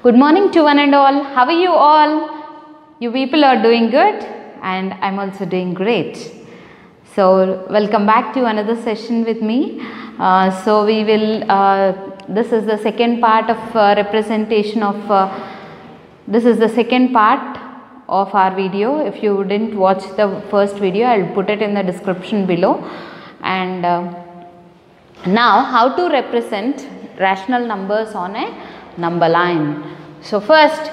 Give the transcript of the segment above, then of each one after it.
Good morning to one and all. How are you all? You people are doing good and I'm also doing great. So welcome back to another session with me. This is the second part of representation of, this is the second part of our video. If you didn't watch the first video, I'll put it in the description below. And now how to represent rational numbers on a number line. So first,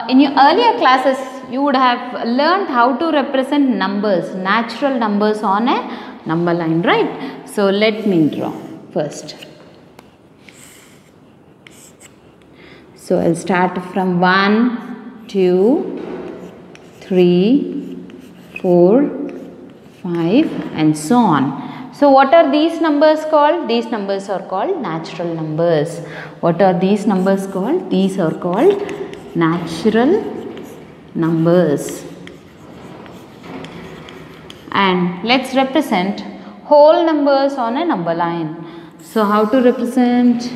in your earlier classes you would have learned how to represent numbers, natural numbers on a number line, right? So let me draw first. So I'll start from 1, 2, 3, 4, 5 and so on. So what are these numbers called? These numbers are called natural numbers. What are these numbers called? These are called natural numbers. And let's represent whole numbers on a number line. So how to represent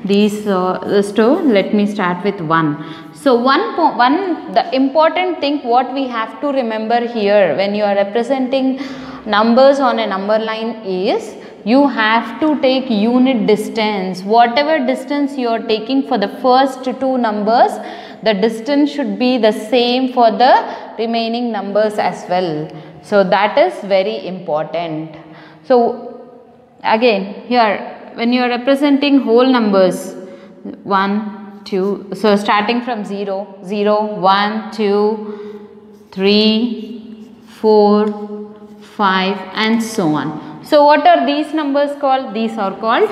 these? Let me start with 1. So the important thing what we have to remember here when you are representing numbers on a number line is you have to take unit distance. Whatever distance you are taking for the first two numbers, the distance should be the same for the remaining numbers as well. So that is very important. So again here when you are representing whole numbers 1, 2, so starting from 0, 0, 1, 2, 3, 4, 5 and so on. So what are these numbers called? These are called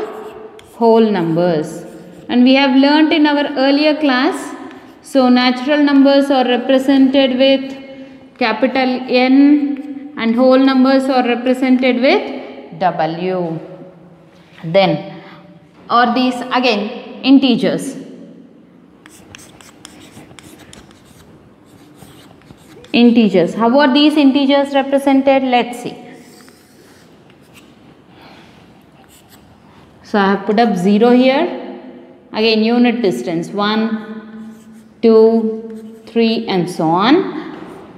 whole numbers. And we have learnt in our earlier class. So natural numbers are represented with capital N and whole numbers are represented with W. Then or these again integers. Integers. How are these integers represented? Let's see. So I have put up 0 here. Again unit distance 1, 2, 3 and so on.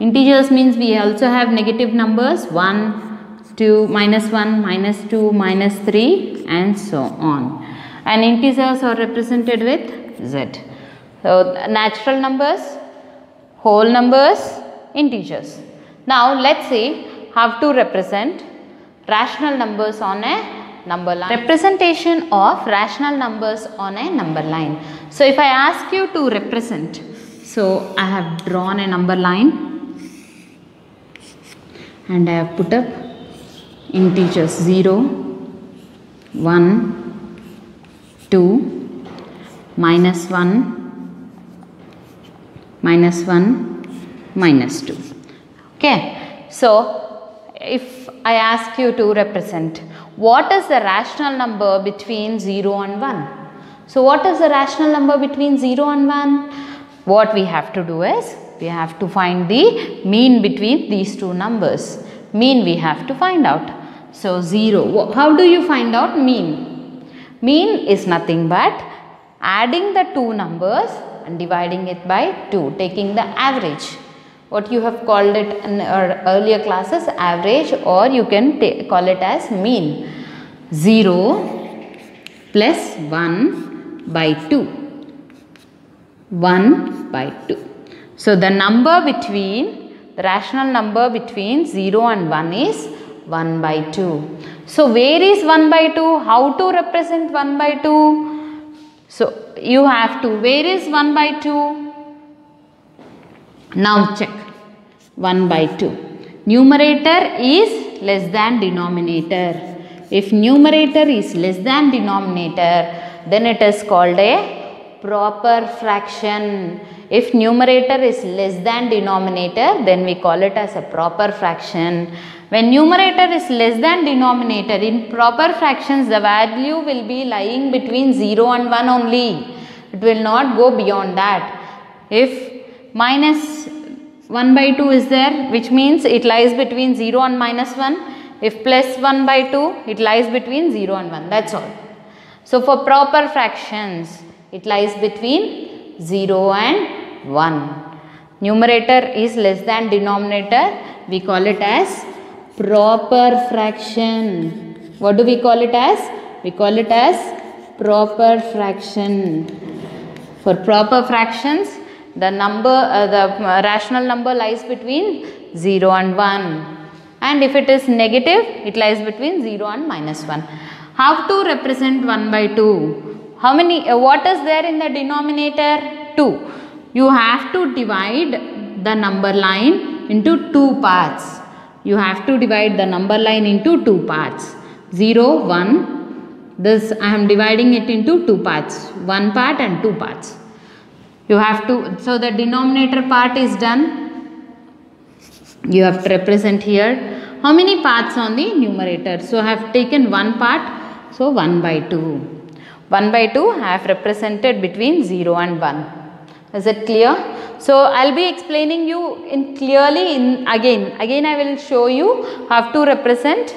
Integers means we also have negative numbers 1, 2, -1, -2, -3 and so on. And integers are represented with Z. So natural numbers, whole numbers, integers. Now let's see how to represent rational numbers on a number line. Representation of rational numbers on a number line. So if I ask you to represent, so I have drawn a number line and I have put up integers 0, 1, 2, -1, -2. Okay. So if I ask you to represent what is the rational number between 0 and 1? So what is the rational number between 0 and 1? What we have to do is we have to find the mean between these two numbers. Mean we have to find out. So 0. How do you find out mean? Mean is nothing but adding the two numbers and dividing it by 2, taking the average. What you have called it in our earlier classes, average, or you can call it as mean. 0 plus 1 by 2. 1 by 2. So the number between, the rational number between 0 and 1 is 1 by 2. So where is 1 by 2? How to represent 1 by 2? So you have to, where is 1 by 2? Now check 1 by 2. Numerator is less than denominator. If numerator is less than denominator, then it is called a proper fraction. If numerator is less than denominator, then we call it as a proper fraction. When numerator is less than denominator, in proper fractions the value will be lying between 0 and 1 only. It will not go beyond that. If -1 by 2 is there, which means it lies between 0 and -1. If +1 by 2, it lies between 0 and 1. That's all. So for proper fractions, it lies between 0 and 1. Numerator is less than denominator. We call it as proper fraction. What do we call it as? We call it as proper fraction. For proper fractions, the rational number lies between 0 and 1. And if it is negative, it lies between 0 and -1. How to represent 1 by 2? How many, what is there in the denominator? 2. You have to divide the number line into 2 parts. You have to divide the number line into 2 parts. 0, 1. This I am dividing it into 2 parts. 1 part and 2 parts. You have to, so the denominator part is done. You have to represent here. How many parts on the numerator? So I have taken 1 part. So 1 by 2. 1 by 2 I have represented between 0 and 1. Is it clear? So I will be explaining you in clearly in again I will show you how to represent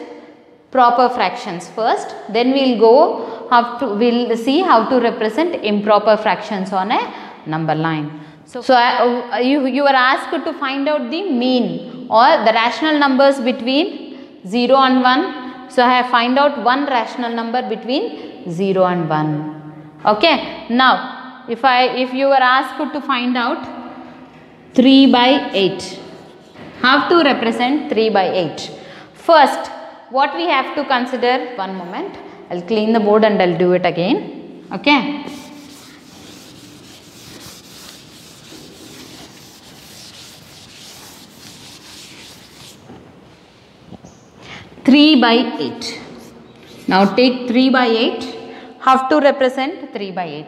proper fractions first. Then we will see how to represent improper fractions on a number line. So you are asked to find out the mean or the rational numbers between 0 and 1. So I have find out one rational number between 0 and 1. Okay. Now if you are asked to find out 3 by 8. How to represent 3 by 8? First, what we have to consider, one moment, I will clean the board and I will do it again. Okay. Three by 8. Now take 3 by 8. How to represent 3 by 8?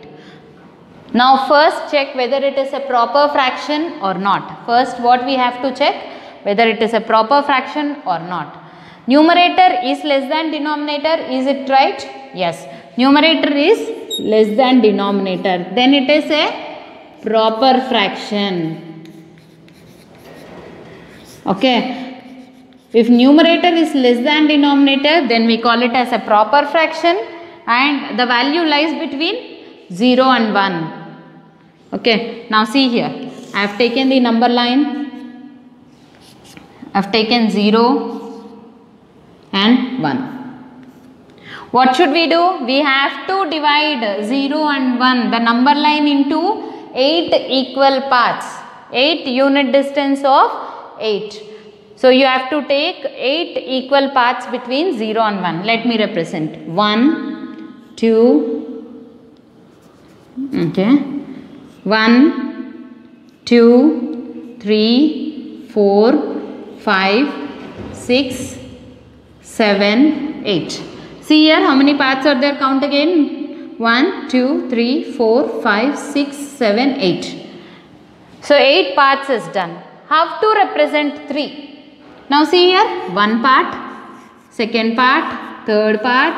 Now first check whether it is a proper fraction or not. First what we have to check, whether it is a proper fraction or not. Numerator is less than denominator, is it right? Yes. Numerator is less than denominator. Then it is a proper fraction. Okay. If numerator is less than denominator, then we call it as a proper fraction and the value lies between 0 and 1. Okay, now see here, I have taken the number line, I have taken 0 and 1. What should we do? We have to divide 0 and 1, the number line into 8 equal parts, 8 unit distance of 8. So you have to take 8 equal parts between 0 and 1. Let me represent 1, 2, okay. 1, 2, 3, 4, 5, 6, 7, 8. See here how many parts are there, count again. 1, 2, 3, 4, 5, 6, 7, 8. So 8 parts is done. How to represent 3? Now see here, 1 part, second part, third part,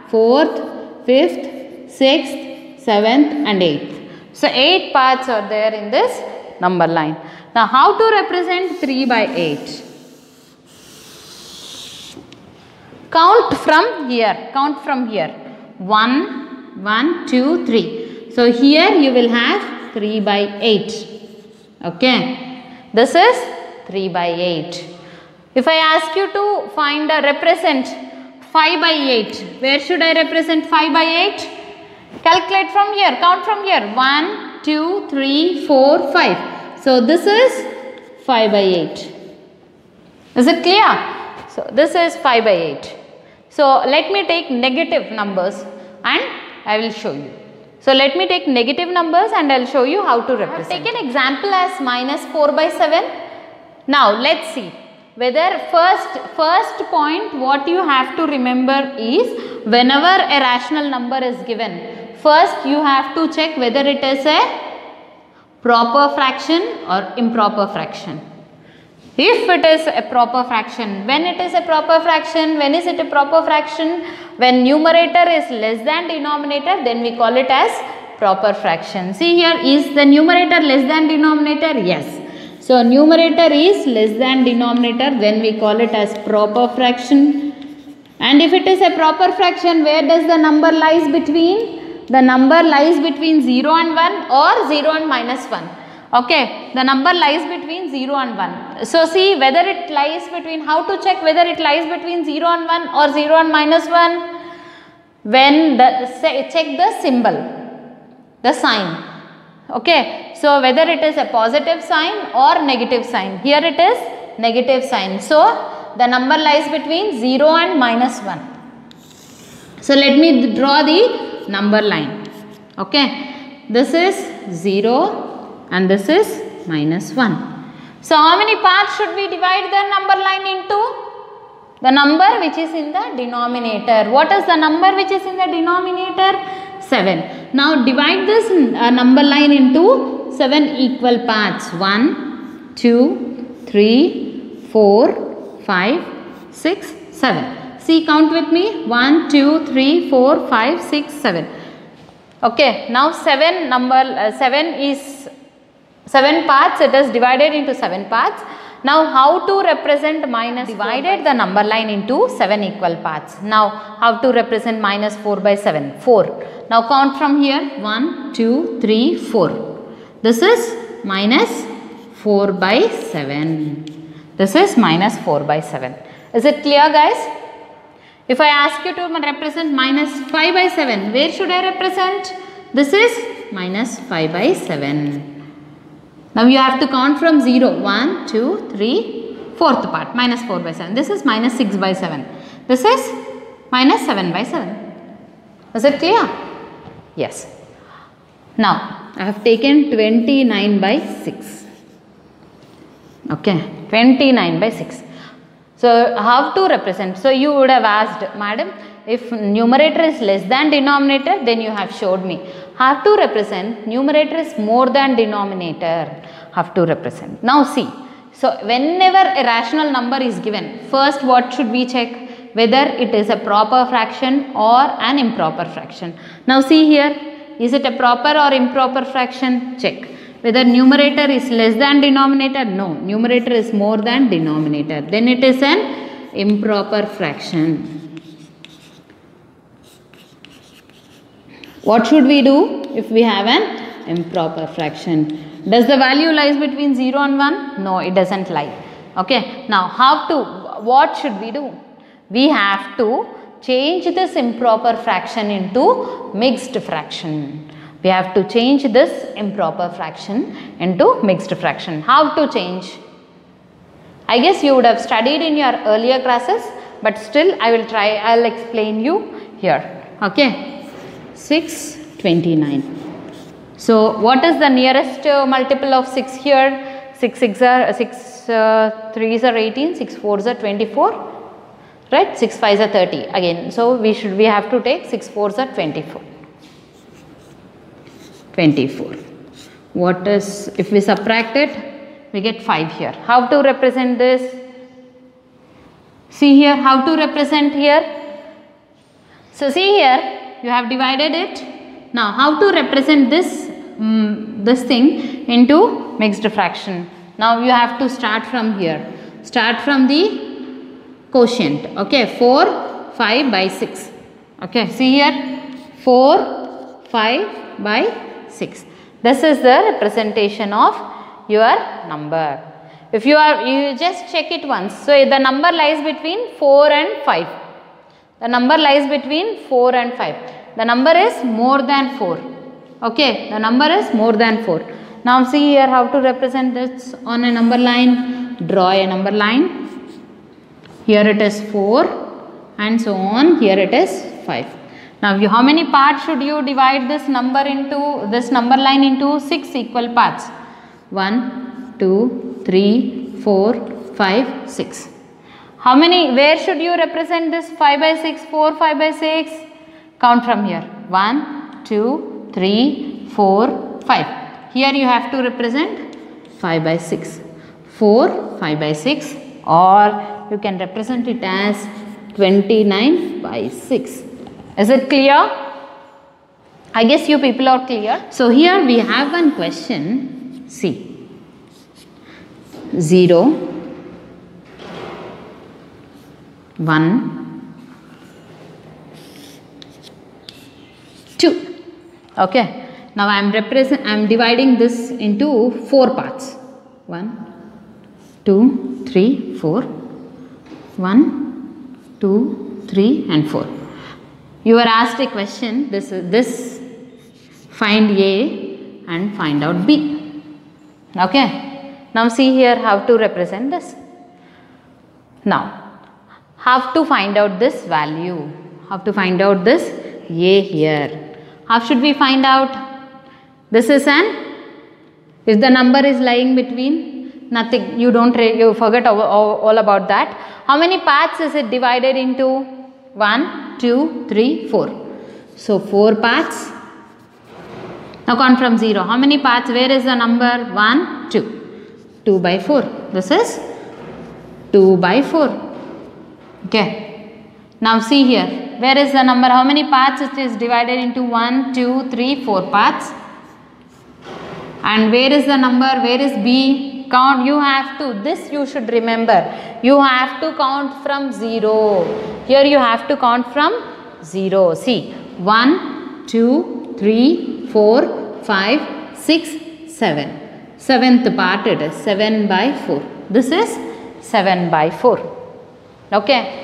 fourth, fifth, sixth, seventh and eighth. So 8 parts are there in this number line. Now how to represent 3 by 8? Count from here, count from here. 1, 1, 2, 3. So here you will have 3 by 8. Okay. This is 3 by 8. If I ask you to find a represent 5 by 8, where should I represent 5 by 8? Calculate from here, count from here. 1, 2, 3, 4, 5. So this is 5 by 8. Is it clear? So this is 5 by 8. So let me take negative numbers and I will show you. So let me take negative numbers and I will show you how to represent. Take an example as -4 by 7. Now let's see. Whether first point what you have to remember is whenever a rational number is given, first you have to check whether it is a proper fraction or improper fraction. If it is a proper fraction, when it is a proper fraction, when is it a proper fraction? When numerator is less than denominator, then we call it as proper fraction. See here, is the numerator less than denominator? Yes. So numerator is less than denominator, then we call it as proper fraction. And if it is a proper fraction, where does the number lies between the number lies between 0 and 1 or 0 and minus 1. Okay, the number lies between 0 and 1. So see whether it lies between, how to check whether it lies between 0 and 1 or 0 and minus 1? When check the symbol, the sign. Okay, so whether it is a positive sign or negative sign. Here it is negative sign. So the number lies between 0 and minus 1. So let me draw the number line. Okay, this is 0 and this is minus 1. So how many parts should we divide the number line into? The number which is in the denominator. What is the number which is in the denominator? 7. Now divide this number line into 7 equal parts. 1, 2, 3, 4, 5, 6, 7. See, count with me. 1, 2, 3, 4, 5, 6, 7. Okay, now 7 is 7 parts. It is divided into 7 parts. Now how to represent minus? Divided the number line into 7 equal parts. Now how to represent minus 4 by 7? 4. Now count from here. 1, 2, 3, 4. This is minus 4 by 7. This is minus 4 by 7. Is it clear, guys? If I ask you to represent minus 5 by 7, where should I represent? This is minus 5 by 7. Now you have to count from 0. 1, 2, 3, fourth part, minus 4 by 7. This is minus 6 by 7. This is minus 7 by 7. Is it clear? Yes. Now I have taken 29 by 6. Okay, 29 by 6. So how to represent? So you would have asked, madam, if numerator is less than denominator, then you have showed me. Have to represent numerator is more than denominator. Have to represent. Now see, so whenever a rational number is given, first what should we check? Whether it is a proper fraction or an improper fraction. Now see here, is it a proper or improper fraction? Check. Whether numerator is less than denominator? No, numerator is more than denominator. Then it is an improper fraction. What should we do if we have an improper fraction? Does the value lies between 0 and 1? No, it doesn't lie. Okay. Now, what should we do? We have to change this improper fraction into mixed fraction. We have to change this improper fraction into mixed fraction. How to change? I guess you would have studied in your earlier classes, but still I will try, I will explain you here. Okay. 629. So what is the nearest multiple of 6 here? 6 3s are 18, 6 4s are 24, right? 6 5s are 30 again. So we have to take 6 4s are 24. 24. What is, if we subtract it, we get 5 here. How to represent this? See here, how to represent here? So see here, you have divided it. Now how to represent this thing into mixed fraction? Now you have to start from here. Start from the quotient. Okay, 4 5 by 6. Okay, see here, 4 5 by 6. This is the representation of your number. If you just check it once. So the number lies between 4 and 5. The number lies between 4 and 5. The number is more than 4. Okay, the number is more than 4. Now see here how to represent this on a number line. Draw a number line. Here it is 4 and so on. Here it is 5. Now how many parts should you divide this number into, this number line into? 6 equal parts. 1, 2, 3, 4, 5, 6. How many, where should you represent this 5 by 6, 4, 5 by 6? Count from here. 1, 2, 3, 4, 5. Here you have to represent 5 by 6. 4, 5 by 6, or you can represent it as 29 by 6. Is it clear? I guess you people are clear. So here we have one question. See. 0, 1, 2. Okay. Now I am dividing this into 4 parts. 1, 2, 3, 4. 1, 2, 3 and 4. You are asked a question. This find A and find out B. Okay. Now see here how to represent this. Now have to find out this value. Have to find out this A here. How should we find out? This is if the number is lying between nothing, you forget all about that. How many parts is it divided into? 1, 2, 3, 4. So 4 parts. Now count from 0. How many parts? Where is the number? 1, 2. 2 by 4. This is 2 by 4. Okay. Now see here. Where is the number? How many parts it is divided into? 1, 2, 3, 4 parts. And where is the number? Where is B? Count. You have to. This you should remember. You have to count from 0. Here you have to count from 0. See. 1, 2, 3, 4, 5, 6, 7. 7th part it is 7 by 4. This is 7 by 4. Okay.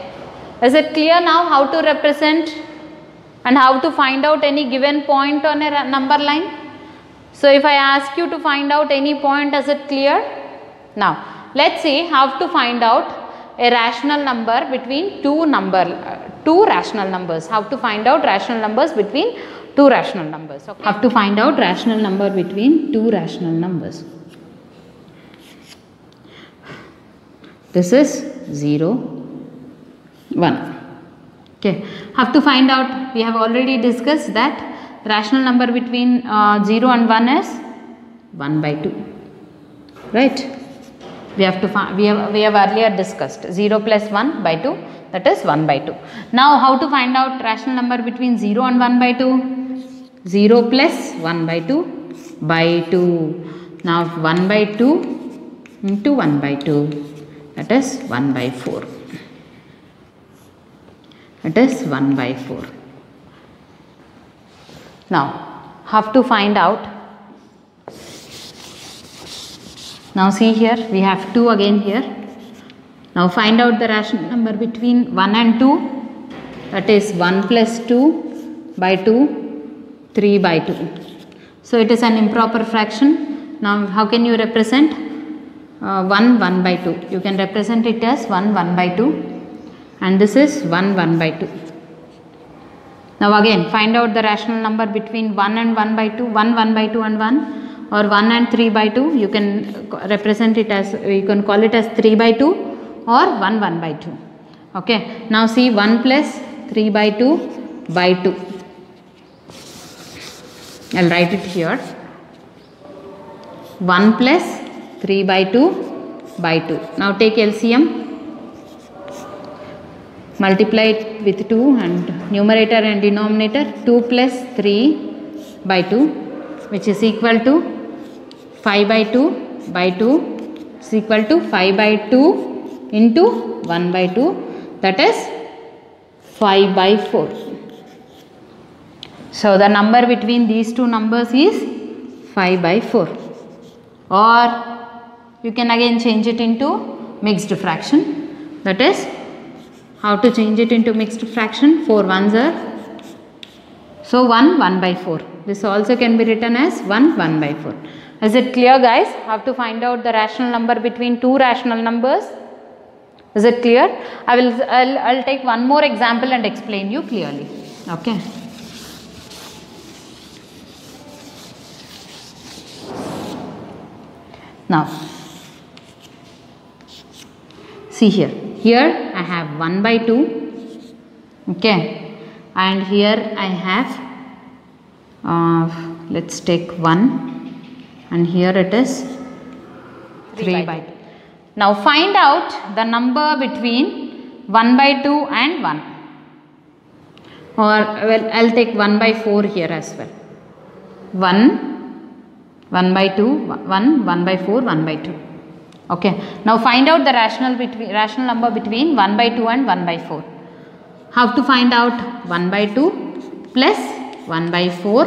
Is it clear now how to represent and how to find out any given point on a number line? So if I ask you to find out any point, is it clear? Now let's see how to find out a rational number between two rational numbers. How to find out rational numbers between two rational numbers. Okay. How to find out rational number between two rational numbers. This is 0, 1. Okay. How to find out? We have already discussed that rational number between 0 and 1 is 1 by 2. Right? We have to find. We have earlier discussed 0 plus 1 by 2. That is 1 by 2. Now how to find out rational number between 0 and 1 by 2? 0 plus 1 by 2 by 2. Now 1 by 2 into 1 by 2. That is 1 by 4. That is 1 by 4. Now have to find out. Now see here we have 2 again here. Now find out the rational number between 1 and 2. That is 1 plus 2 by 2, 3 by 2. So it is an improper fraction. Now how can you represent 1 by 2? You can represent it as 1 by 2 and this is 1 by 2. Now again find out the rational number between 1 and 1 by 2, 1 by 2 and 1, or 1 and 3 by 2. You can represent it as, you can call it as 3 by 2 or 1 by 2. Okay. Now see 1 plus 3 by 2 by 2. I will write it here. 1 plus 3 by 2 by 2. Now take LCM. Multiply it with 2 and numerator and denominator. 2 plus 3 by 2 which is equal to 5 by 2 by 2 is equal to 5 by 2 into 1 by 2, that is 5 by 4. So the number between these two numbers is 5 by 4. Or you can again change it into mixed fraction. That is, how to change it into mixed fraction? 4 ones are, so 1 by 4. This also can be written as 1 by 4. Is it clear guys? How to find out the rational number between two rational numbers? Is it clear? I'll take one more example and explain you clearly. Okay. Now see here. Here I have 1 by 2, okay, and here I have, let's take 1, and here it is 3 by 2. Now find out the number between 1 by 2 and 1, or well, I'll take 1 by 4 here as well. 1 by 2, 1 by 4, 1 by 2. Okay. Now find out the rational number between 1 by 2 and 1 by 4. How to find out? 1 by 2 plus 1 by 4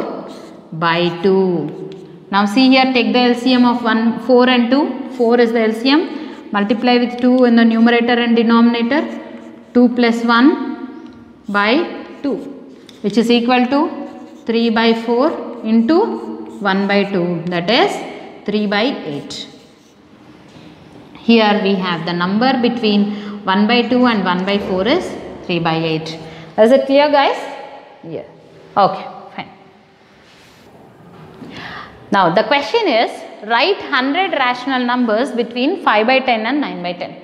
by 2. Now see here, take the LCM of 4 and 2. 4 is the LCM. Multiply with 2 in the numerator and denominator. 2 plus 1 by 2, which is equal to 3 by 4 into 1 by 2, that is 3 by 8. Here we have the number between 1 by 2 and 1 by 4 is 3 by 8. Is it clear, guys? Yeah. Okay, fine. Now the question is, write 100 rational numbers between 5 by 10 and 9 by 10.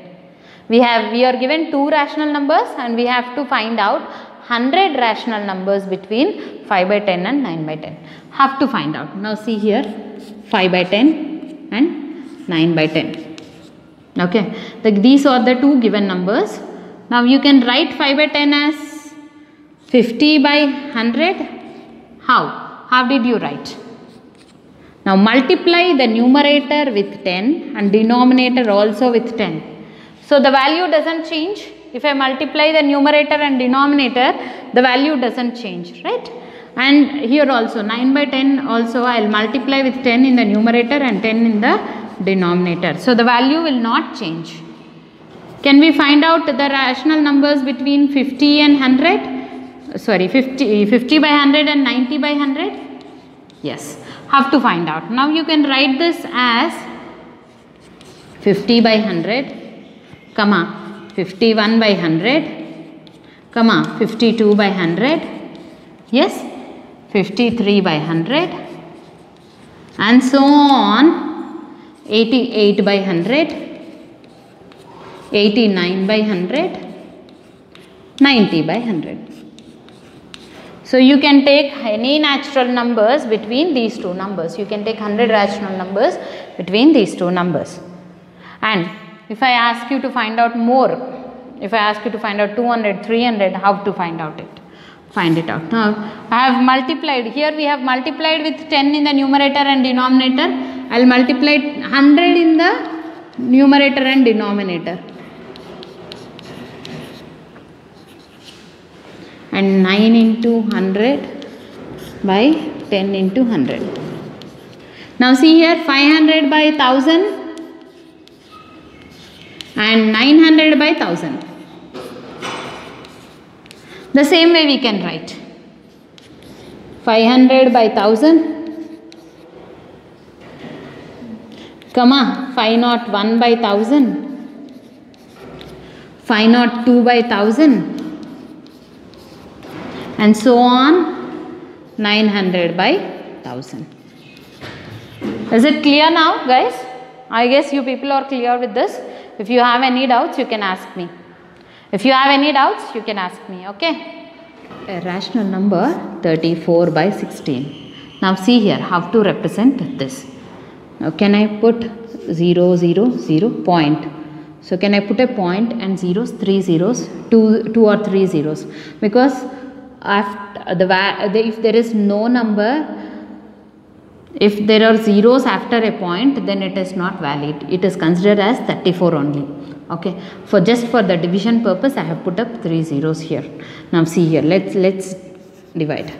We are given 2 rational numbers and we have to find out 100 rational numbers between 5 by 10 and 9 by 10. Have to find out. Now see here, 5 by 10 and 9 by 10. Okay, these are the 2 given numbers. Now you can write 5 by 10 as 50 by 100. How? How did you write? Now multiply the numerator with 10 and denominator also with 10. So the value doesn't change. If I multiply the numerator and denominator, the value doesn't change, right? And here also 9 by 10 also I will multiply with 10 in the numerator and 10 in the denominator. So the value will not change. Can we find out the rational numbers between 50 and 100? Sorry, 50 by 100 and 90 by 100? Yes, have to find out. Now you can write this as 50 by 100, comma 51 by 100, comma 52 by 100, yes, 53 by 100, and so on, 88 by 100, 89 by 100, 90 by 100. So you can take any natural numbers between these 2 numbers. You can take 100 rational numbers between these 2 numbers. And if I ask you to find out more, if I ask you to find out 200, 300, how to find out it? Find it out. Now I have multiplied. Here we have multiplied with 10 in the numerator and denominator. I will multiply 100 in the numerator and denominator. And 9 into 100 by 10 into 100. Now see here, 500 by 1000 and 900 by 1000. The same way we can write 500 by 1000, comma 501 by 1000, 502 by 1000, and so on, 900 by 1000. Is it clear now, guys? I guess you people are clear with this. If you have any doubts, you can ask me. If you have any doubts, you can ask me, okay? A rational number 34 by 16. Now see here, how to represent this. Now can I put 0, 0, 0, point. So can I put a point and zeros, 3 zeros, 2 or 3 zeros? Because if there is no number, if there are zeros after a point, then it is not valid. It is considered as 34 only. Okay. Just for the division purpose, I have put up 3 zeros here. Now see here. Let's divide.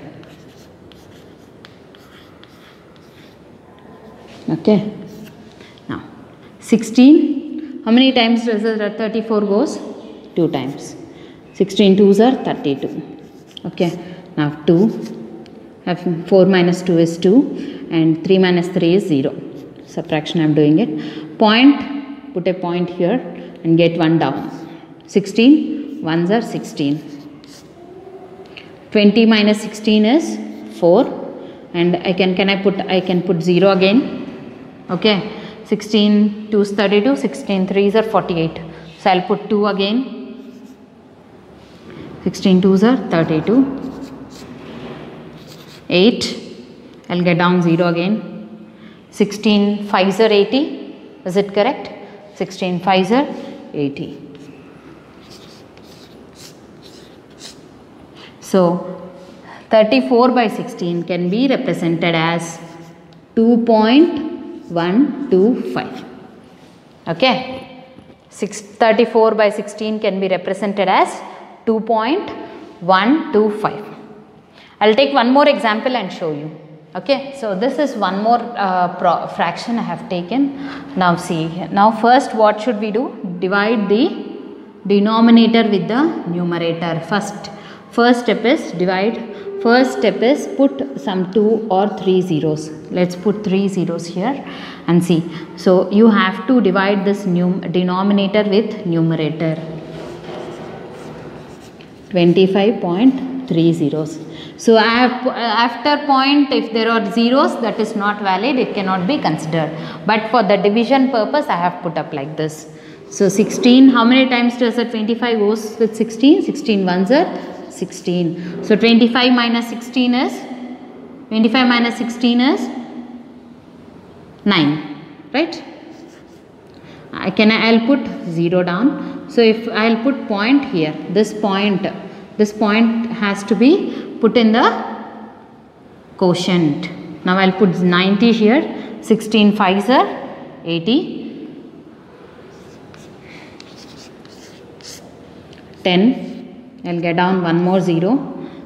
Okay. Now 16. How many times does 34 goes? 2 times. 16 2s are 32. Okay. Now 2. 4 minus 2 is 2 and 3 minus 3 is 0. Subtraction I am doing it. Point, put a point here and get 1 down. 16, 1s are 16. 20 minus 16 is 4 and I can put 0 again. Okay. 16 2s 32, 16 3s are 48. So I will put 2 again. 16 2s are 32. 8, I will get down 0 again. 16 5s are 80, is it correct? 16 5s are 80. So 34 by 16 can be represented as 2.125. Okay. 34 by 16 can be represented as 2.125. I will take one more example and show you. Okay, so this is one more fraction I have taken. Now see, now first what should we do? Divide the denominator with the numerator. First step is divide. First step is put some 2 or 3 zeros. Let's put 3 zeros here and see. So you have to divide this denominator with numerator. 25.3 zeros. So I have, after point, if there are zeros, that is not valid, it cannot be considered. But for the division purpose, I have put up like this. So 16, how many times does the 25 goes with 16? 16 ones are 16. So 25 minus 16 is 9, right? I'll put 0 down. So if I'll put point here, this point has to be put in the quotient. Now I'll put 90 here. 16 5s are 80. 10. I'll get down one more 0.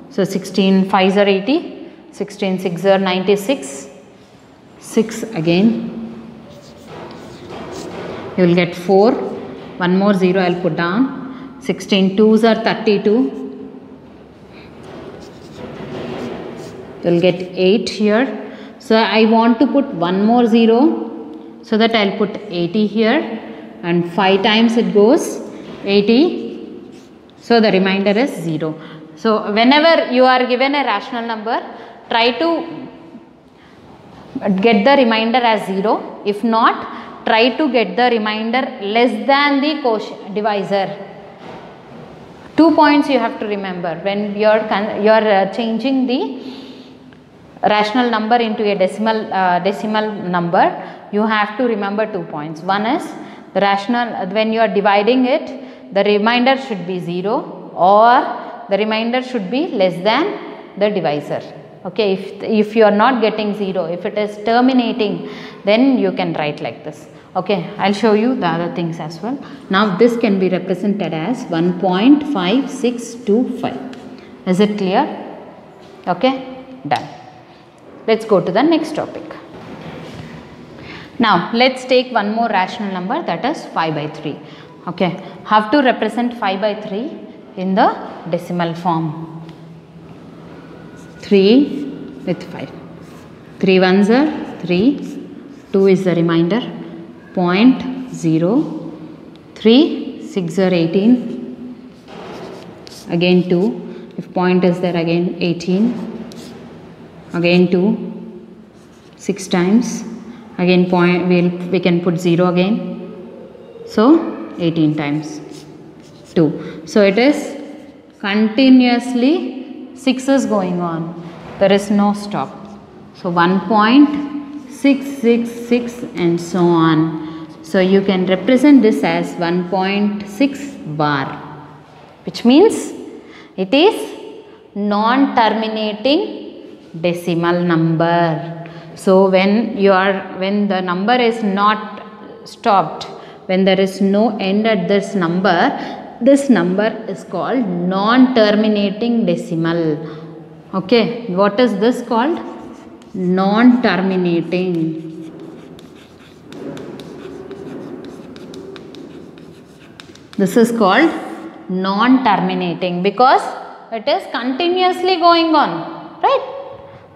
So 16 5s are 80. 16 6s are 96. 6 again. You will get 4. One more 0 I'll put down. 16 2s are 32. You will get 8 here. So I want to put one more 0, so that I'll put 80 here, and 5 times it goes 80. So the remainder is 0. So whenever you are given a rational number, try to get the remainder as 0. If not, try to get the remainder less than the quotient divisor. 2 points you have to remember when you are changing the rational number into a decimal number. You have to remember 2 points. One is the rational, when you are dividing it, the remainder should be 0, or the remainder should be less than the divisor. Okay, if you are not getting 0, if it is terminating, then you can write like this. Okay, I'll show you the other things as well. Now this can be represented as 1.5625. Is it clear? Okay, done. Let's go to the next topic. Now let's take one more rational number, that is 5 by 3. Okay, how to represent 5 by 3 in the decimal form? 3 with 5. 3 ones are 3, 2 is the remainder, 0.0, 3, 6 are 18, again 2, if point is there again 18, again 2, 6 times, again point, we can put 0 again, so 18 times 2. So it is continuously 6 is going on, there is no stop. So 1.666 and so on. So you can represent this as 1.6 bar, which means it is non-terminating decimal number. So when the number is not stopped, when there is no end at this number is called non-terminating decimal. Okay, what is this called? Non-terminating. This is called non-terminating because it is continuously going on, right?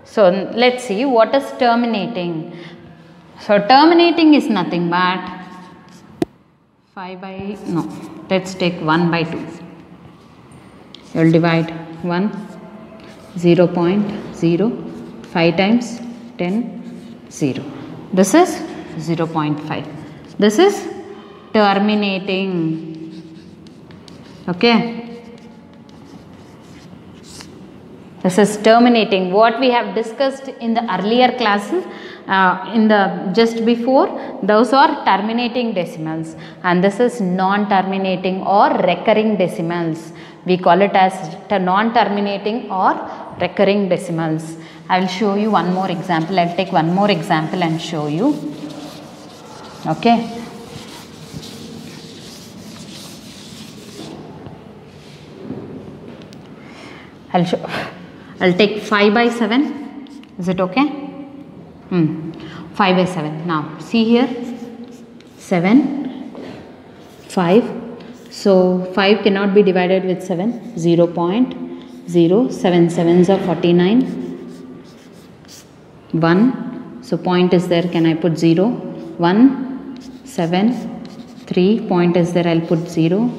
So let's see what is terminating. So terminating is nothing but 5 by, no, let's take 1 by 2. You will divide 1, 0.0, 5 times 10, 0. This is 0.5. This is terminating. Okay. This is terminating. What we have discussed in the earlier classes, just before, those are terminating decimals, and this is non-terminating or recurring decimals. We call it as non-terminating or recurring decimals. I will show you one more example. I will take one more example and show you. Okay. I'll take 5 by 7. Is it okay? 5 by 7. Now see here, 7, 5. So 5 cannot be divided with 7. 0 0.0. 7 sevens are 49. 1. So point is there. Can I put 0? 1, 7, 3. Point is there. I'll put 0.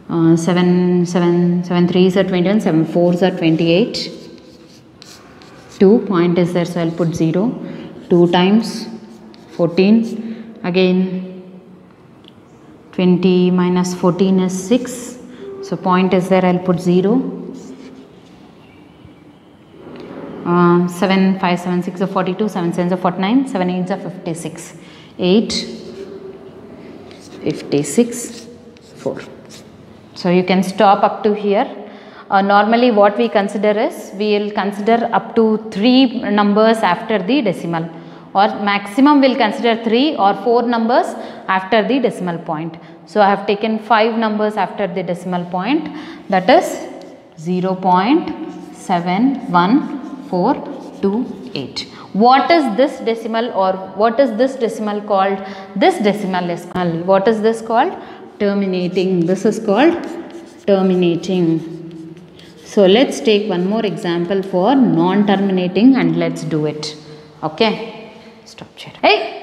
7 threes are 21. 7 fours are 28. 2. Point is there. So I'll put 0. 2 times 14. Again 20 minus 14 is 6. So point is there. I'll put 0. 7 5 7 6 are 42. 7 7 are 49. 7 8 are 56. 8 56 4. So you can stop up to here. Normally what we consider is, we will consider up to 3 numbers after the decimal, or maximum we will consider 3 or 4 numbers after the decimal point. So I have taken 5 numbers after the decimal point, that is 0.71428. What is this decimal, or what is this decimal called? This decimal is called, what is this called? Terminating. This is called terminating. So let's take one more example for non-terminating and let's do it. Okay. Stop share. Hey.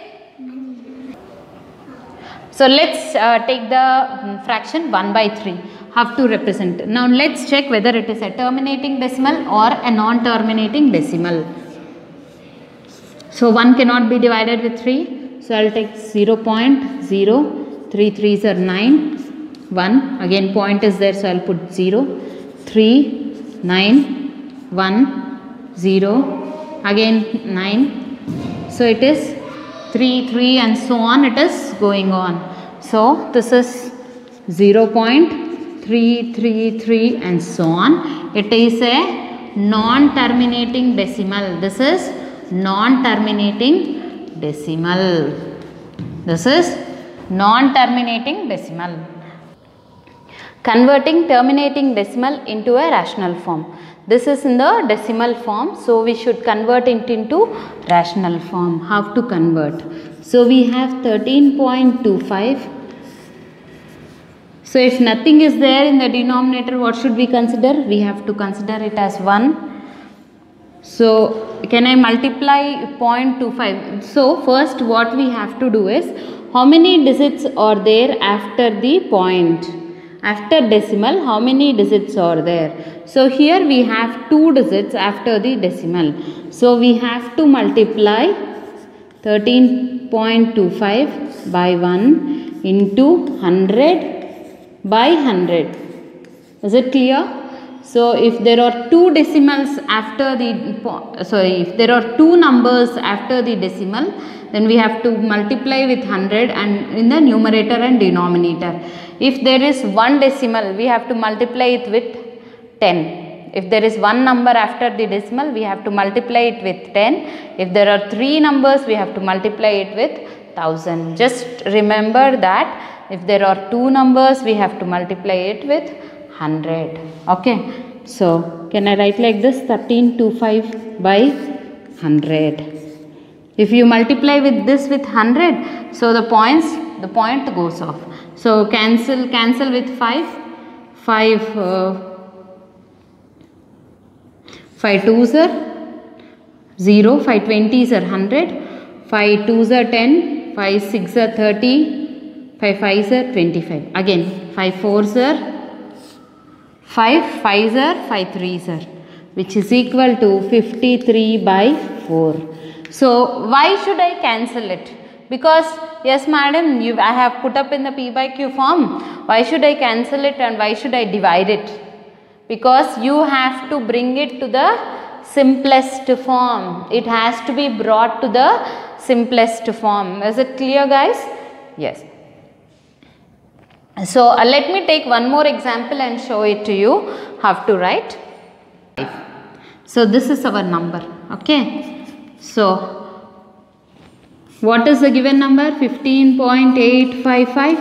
So let's take the fraction 1 by 3. Have to represent. Now let's check whether it is a terminating decimal or a non-terminating decimal. So 1 cannot be divided with 3. So I'll take 0.0. 3 threes are 9. 1. Again point is there. So I'll put 0. 3. 9. 1. 0. Again 9. So it is 3, 3 and so on, it is going on. So this is 0.333 and so on. It is a non-terminating decimal. This is non-terminating decimal. This is non-terminating decimal. Converting terminating decimal into a rational form. This is in the decimal form, so we should convert it into rational form. How to convert? So we have 13.25. So if nothing is there in the denominator, what should we consider? We have to consider it as 1. So can I multiply 0.25? So first what we have to do is, how many digits are there after the point? After decimal, how many digits are there? So here we have 2 digits after the decimal. So we have to multiply 13.25 by 1 into 100 by 100. Is it clear? So if there are 2 decimals after the, if there are 2 numbers after the decimal, then we have to multiply with 100 and in the numerator and denominator. If there is 1 decimal, we have to multiply it with 10. If there is 1 number after the decimal, we have to multiply it with 10. If there are 3 numbers, we have to multiply it with 1000. Just remember that if there are 2 numbers, we have to multiply it with 100. Okay. So can I write like this? 1325 by 100. If you multiply with this with 100, so the point goes off. So cancel with 5. 5 twos are 0. 5 20s are 100. 5 twos are 10. 5 6 are 30. 5 5s are 25. Again 5 4s are 5 5s are 5 3s are, which is equal to 53 by 4. So why should I cancel it? Because yes madam, I have put up in the P by Q form. Why should I cancel it and why should I divide it? Because you have to bring it to the simplest form. It has to be brought to the simplest form. Is it clear guys? Yes. So let me take one more example and show it to you how to write. So this is our number. Okay. So what is the given number? 15.855.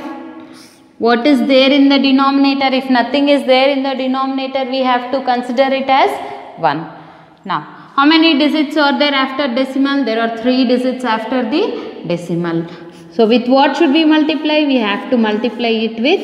What is there in the denominator? If nothing is there in the denominator, we have to consider it as 1. Now, How many digits are there after decimal? There are 3 digits after the decimal. So with what should we multiply? We have to multiply it with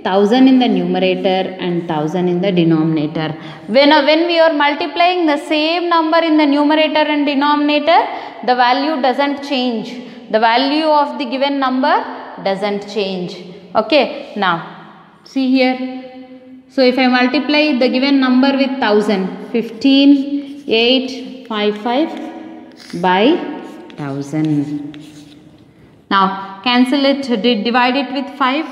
1000 in the numerator and 1000 in the denominator. When we are multiplying the same number in the numerator and denominator, the value doesn't change. The value of the given number doesn't change. Okay, now see here. So if I multiply the given number with 1000, 15,855 by 1000. Now cancel it, divide it with 5.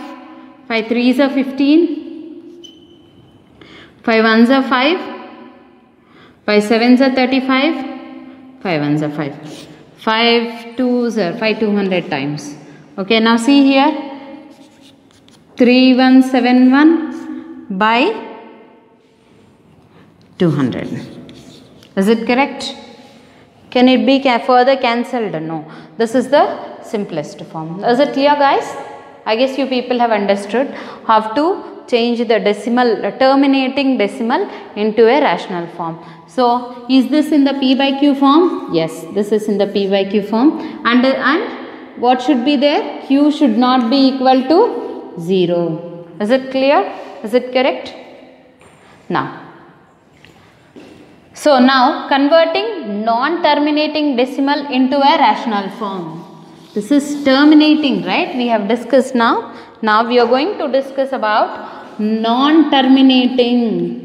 5 3s are 15, 5 1s are 5, 5 7s are 35, 5 1s are 5, 5 2s are 200 times. Okay, now see here, 3171 by 200. Is it correct? Can it be further cancelled? No. This is the simplest form. Is it clear, guys? I guess you people have understood how to change the decimal, terminating decimal into a rational form. So, is this in the P by Q form? Yes, this is in the P by Q form. And what should be there? Q should not be equal to 0. Is it clear? Is it correct? Now, so now converting non-terminating decimal into a rational form. This is terminating, right? We have discussed now. Now we are going to discuss about non-terminating.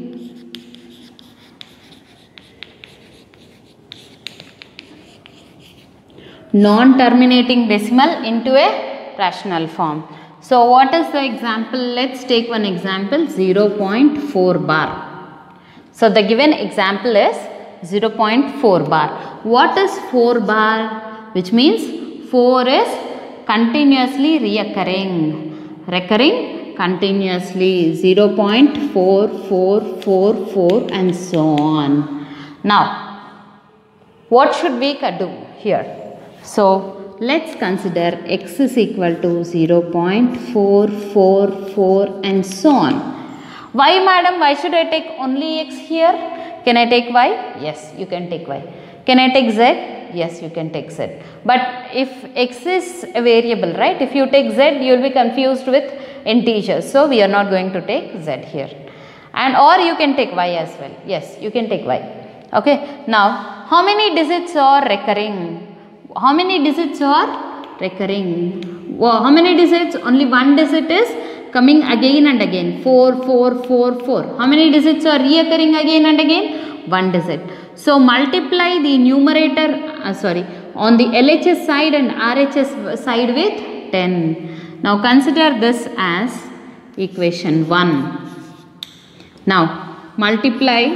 Non-terminating decimal into a rational form. So what is the example? Let's take one example, 0.4 bar. So the given example is 0.4 bar. What is 4 bar? Which means 4 is continuously recurring continuously, 0.4444 and so on. Now, what should we do here? So, let's consider x is equal to 0.444 and so on. Why, madam? Why should I take only x here? Can I take y? Yes, you can take y. Can I take z? Yes, you can take z. But if x is a variable, right? If you take z, you will be confused with integers. So, we are not going to take z here. And or you can take y as well. Yes, you can take y. Okay. Now, how many digits are recurring? How many digits are recurring? Well, how many digits? Only one digit is coming again and again. 4, 4, 4, 4. How many digits are reoccurring again and again? One digit. So, multiply the numerator, on the LHS side and RHS side with 10. Now, consider this as equation 1. Now, multiply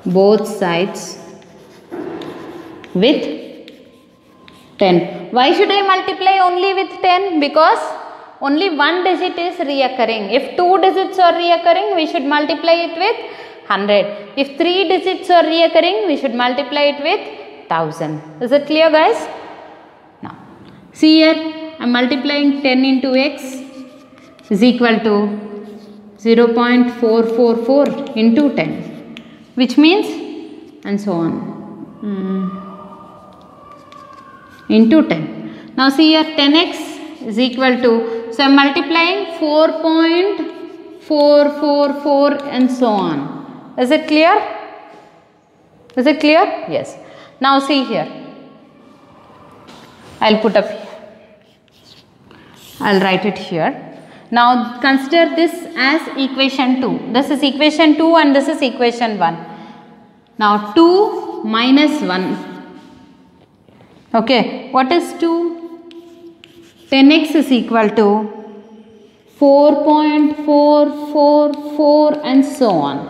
both sides with 10. Why should I multiply only with 10? Because only one digit is reoccurring. If 2 digits are reoccurring, we should multiply it with 100. If 3 digits are reoccurring, we should multiply it with 1000. Is it clear, guys? Now, see here, I am multiplying 10 into x is equal to 0.444 into 10, which means, and so on, into 10. Now, see here, 10x is equal to, so I am multiplying 4.444 and so on. Is it clear? Is it clear? Yes. Now see here. I'll put up here. I'll write it here. Now consider this as equation 2. This is equation 2 and this is equation 1. Now 2 minus 1. Okay. What is 2? 10x is equal to 4.444 and so on.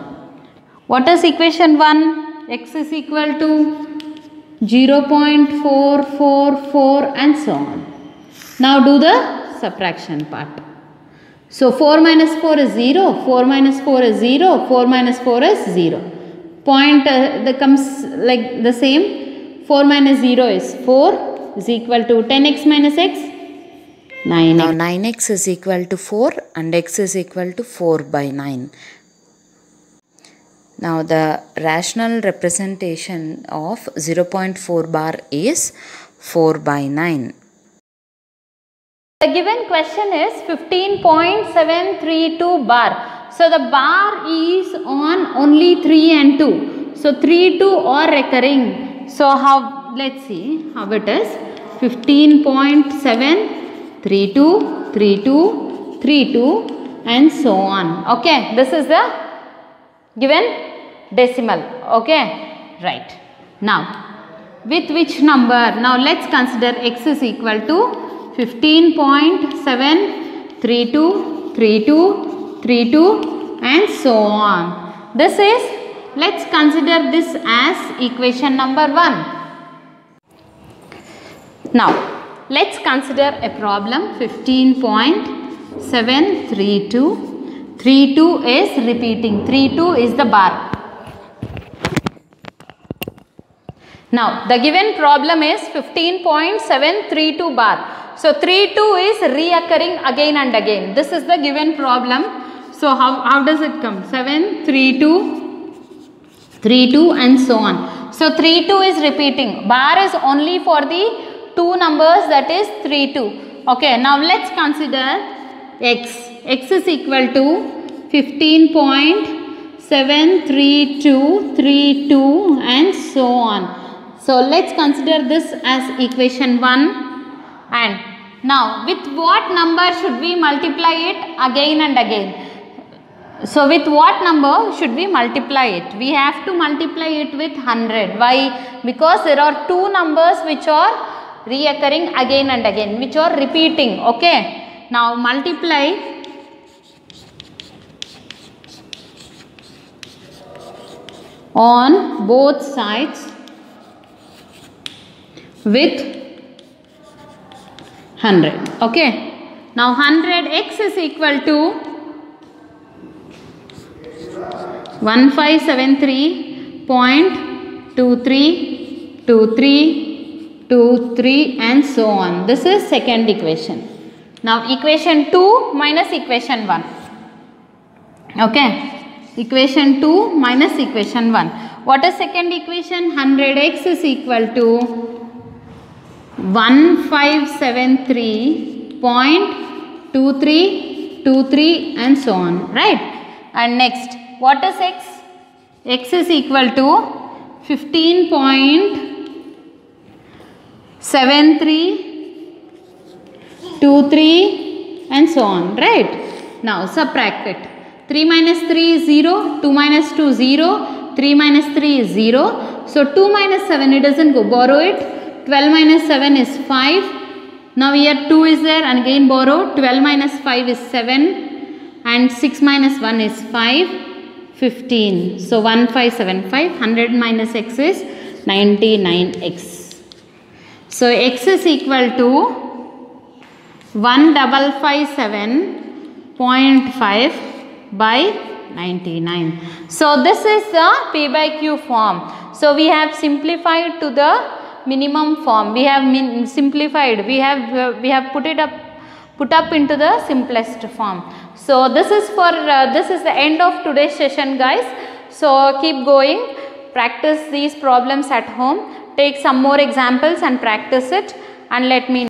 What is equation 1? X is equal to 0.444 and so on. Now do the subtraction part. So 4 minus 4 is 0, 4 minus 4 is 0, 4 minus 4 is 0. Point that comes like the same. 4 minus 0 is 4 is equal to 10x minus x. 9x. Now 9x is equal to 4 and x is equal to 4 by 9. Now the rational representation of 0.4 bar is 4 by 9. The given question is 15.732 bar. So the bar is on only 3 and 2. So 3, 2 are recurring. So how, let's see how it is. 15.732, 32, 32 and so on. Okay, this is the given decimal. Okay, right. Now with which number? Now let's consider x is equal to 15.732, 32, 32 and so on. This is, let's consider this as equation number 1. Now let's consider a problem 15.732. 32 is repeating, 32 is the bar. Now the given problem is 15.732 bar. So 32 is reoccurring again and again. This is the given problem. So how does it come? 7, 3, 2, 3, 2 and so on. So 3, 2 is repeating. Bar is only for the two numbers, that is 3, 2. Okay, now let's consider x. X is equal to 15.732, 3, 2 and so on. So let's consider this as equation 1, and now with what number should we multiply it again and again? So with what number should we multiply it? We have to multiply it with 100. Why? Because there are two numbers which are reoccurring again and again, which are repeating. Okay. Now multiply on both sides with 100. Okay. Now 100x is equal to 1573.232323 and so on. This is second equation. Now equation 2 minus equation 1. Okay. Equation 2 minus equation 1. What is second equation? 100x is equal to 1573.2323 and so on, right? And next, what is x? X is equal to 15.7323 and so on, right? Now subtract it. 3 minus 3 is 0, 2 minus 2 0, 3 minus 3 is 0. So 2 minus 7, it doesn't go, borrow it. 12 minus 7 is 5. Now here 2 is there and again borrow. 12 minus 5 is 7 and 6 minus 1 is 5, 15. So 1575, 100 minus x is 99x. So x is equal to 1557.5 by 99. So this is the P by Q form. So we have simplified to the minimum form. We have simplified. We have put up into the simplest form. So this is for this is the end of today's session, guys. So keep going. Practice these problems at home. Take some more examples and practice it, and let me know.